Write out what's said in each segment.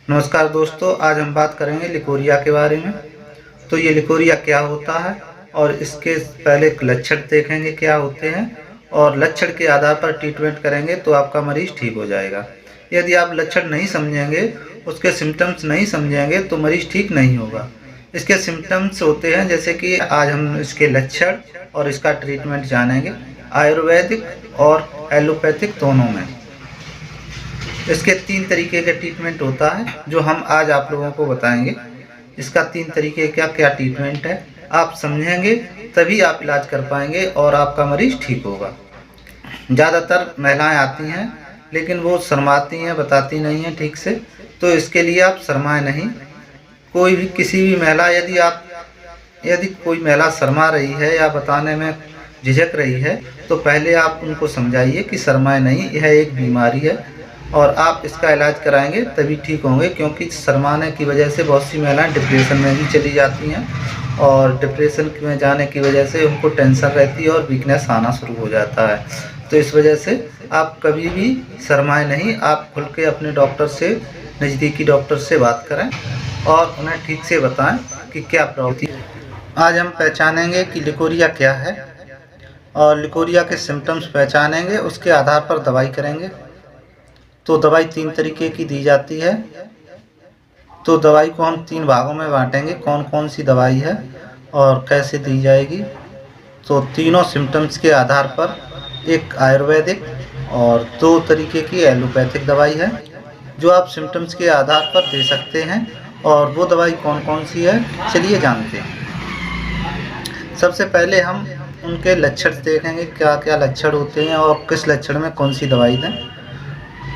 नमस्कार दोस्तों, आज हम बात करेंगे लिकोरिया के बारे में। तो ये लिकोरिया क्या होता है और इसके पहले लक्षण देखेंगे क्या होते हैं और लक्षण के आधार पर ट्रीटमेंट करेंगे तो आपका मरीज़ ठीक हो जाएगा। यदि आप लक्षण नहीं समझेंगे, उसके सिम्टम्स नहीं समझेंगे तो मरीज़ ठीक नहीं होगा। इसके सिम्टम्स होते हैं जैसे कि आज हम इसके लक्षण और इसका ट्रीटमेंट जानेंगे, आयुर्वेदिक और एलोपैथिक दोनों में। इसके 3 तरीके का ट्रीटमेंट होता है जो हम आज आप लोगों को बताएंगे। इसका 3 तरीके का क्या ट्रीटमेंट है आप समझेंगे तभी आप इलाज कर पाएंगे और आपका मरीज़ ठीक होगा। ज़्यादातर महिलाएं आती हैं लेकिन वो शर्माती हैं, बताती नहीं हैं ठीक से, तो इसके लिए आप शर्माएं नहीं। कोई भी किसी भी महिला यदि कोई महिला शर्मा रही है या बताने में झिझक रही है तो पहले आप उनको समझाइए कि शर्माएं नहीं, यह एक बीमारी है और आप इसका इलाज कराएंगे तभी ठीक होंगे, क्योंकि शर्माने की वजह से बहुत सी महिलाएं डिप्रेशन में भी चली जाती हैं और डिप्रेशन में जाने की वजह से उनको टेंशन रहती है और वीकनेस आना शुरू हो जाता है। तो इस वजह से आप कभी भी शर्माएं नहीं, आप खुल के अपने डॉक्टर से, नज़दीकी डॉक्टर से बात करें और उन्हें ठीक से बताएं कि क्या प्रॉब्लम है। आज हम पहचानेंगे कि लिकोरिया क्या है और लिकोरिया के सिम्टम्स पहचानेंगे, उसके आधार पर दवाई करेंगे। तो दवाई 3 तरीके की दी जाती है। तो दवाई को हम 3 भागों में बांटेंगे, कौन कौन सी दवाई है और कैसे दी जाएगी। तो तीनों सिम्टम्स के आधार पर एक आयुर्वेदिक और 2 तरीके की एलोपैथिक दवाई है जो आप सिम्टम्स के आधार पर दे सकते हैं। और वो दवाई कौन कौन सी है चलिए जानते हैं। सबसे पहले हम उनके लक्षण देखेंगे, क्या क्या लक्षण होते हैं और किस लक्षण में कौन सी दवाई दें।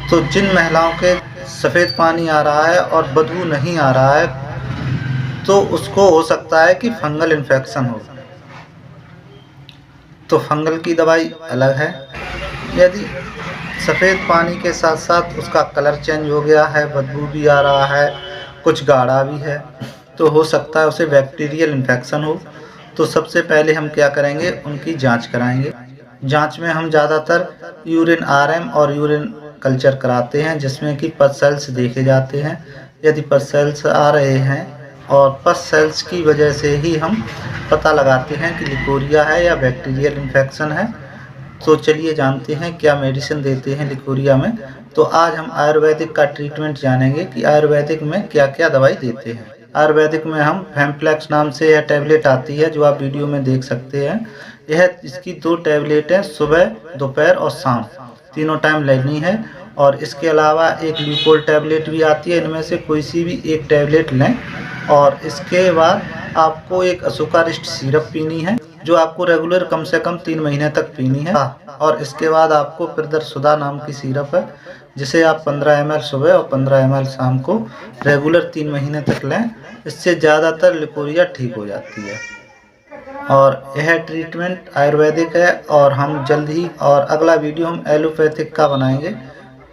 तो जिन महिलाओं के सफ़ेद पानी आ रहा है और बदबू नहीं आ रहा है तो उसको हो सकता है कि फंगल इन्फेक्शन हो, तो फंगल की दवाई अलग है। यदि सफ़ेद पानी के साथ साथ उसका कलर चेंज हो गया है, बदबू भी आ रहा है, कुछ गाढ़ा भी है, तो हो सकता है उसे बैक्टीरियल इन्फेक्शन हो। तो सबसे पहले हम क्या करेंगे, उनकी जांच कराएंगे। जांच में हम ज़्यादातर यूरिन आरएम और यूरिन कल्चर कराते हैं जिसमें कि पस सेल्स देखे जाते हैं। यदि पस सेल्स आ रहे हैं और पस सेल्स की वजह से ही हम पता लगाते हैं कि लिकोरिया है या बैक्टीरियल इन्फेक्शन है। तो चलिए जानते हैं क्या मेडिसिन देते हैं लिकोरिया में। तो आज हम आयुर्वेदिक का ट्रीटमेंट जानेंगे कि आयुर्वेदिक में क्या क्या दवाई देते हैं। आयुर्वेदिक में हम फेम्प्लेक्स नाम से यह टैबलेट आती है जो आप वीडियो में देख सकते हैं। इसकी 2 टैबलेट हैं, सुबह, दोपहर और शाम, तीनों टाइम लेनी है। और इसके अलावा एक ल्यूकोल टैबलेट भी आती है, इनमें से कोई सी भी एक टैबलेट लें। और इसके बाद आपको एक अशोकारिष्ट सिरप पीनी है जो आपको रेगुलर कम से कम 3 महीने तक पीनी है। और इसके बाद आपको फिरदर्द सुधा नाम की सिरप है जिसे आप 15 ml सुबह और 15 ml शाम को रेगुलर 3 महीने तक लें। इससे ज़्यादातर लिकोरिया ठीक हो जाती है। और यह ट्रीटमेंट आयुर्वेदिक है और हम जल्द ही और अगला वीडियो हम एलोपैथिक का बनाएंगे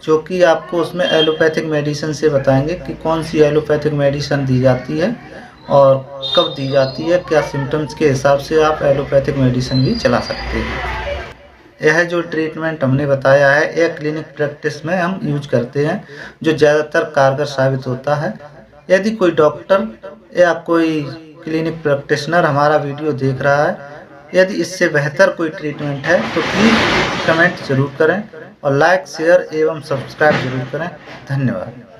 जो कि आपको उसमें एलोपैथिक मेडिसिन से बताएंगे कि कौन सी एलोपैथिक मेडिसिन दी जाती है और कब दी जाती है, क्या सिम्टम्स के हिसाब से आप एलोपैथिक मेडिसिन भी चला सकते हैं। यह जो ट्रीटमेंट हमने बताया है यह क्लिनिक प्रैक्टिस में हम यूज करते हैं जो ज़्यादातर कारगर साबित होता है। यदि कोई डॉक्टर या कोई क्लिनिक प्रैक्टिशनर हमारा वीडियो देख रहा है, यदि इससे बेहतर कोई ट्रीटमेंट है तो प्लीज़ कमेंट ज़रूर करें और लाइक, शेयर एवं सब्सक्राइब ज़रूर करें। धन्यवाद।